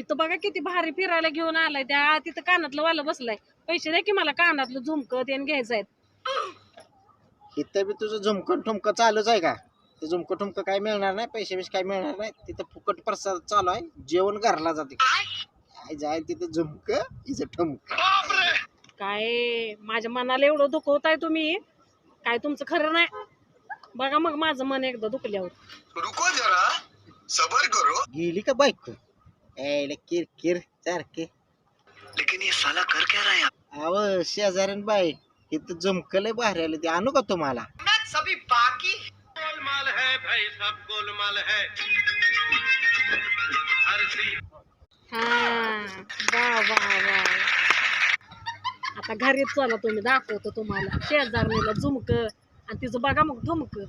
इथं बघा किती भारी फिरायला घेऊन आलाय, त्या तिथं कानातलं वाला बसलाय. पैसे द्या की मला कानातलं झुमकं त्याने घ्यायचं आहे. इथं बी तुझं झुमकं ठुमकं चालूच आहे का? ते झुमकं ठुमकं काय मिळणार नाही, पैसे बिश काय मिळणार नाही. तिथं फुकट प्रसाद चालू आहे, जेवण घरला जाते. काय जाय तिथं झुमकं इथं ठुमकं. काय माझ्या मनाला एवढं दुखवताय तुम्ही, काय तुमचं खरं नाही. बघा मग माझं मन एकदा दुखल्यावर रुको जरा सबर करो. गेली का बायको? किर किर सारखे. लेकिन ये साला कर क्या रहा है? अव शेजारीन बाई, इथं झुमकं लय भारी आले, ते आणू का तुम्हाला? सभी बाकी गोलमाल है भाई, सब गोलमाल है. हा वा वा वा. आता घरीच चला, तुम्ही दाखवतो तुम्हाला शेजारणीला झुमकं आणि तिचं बघा मग झुमकं.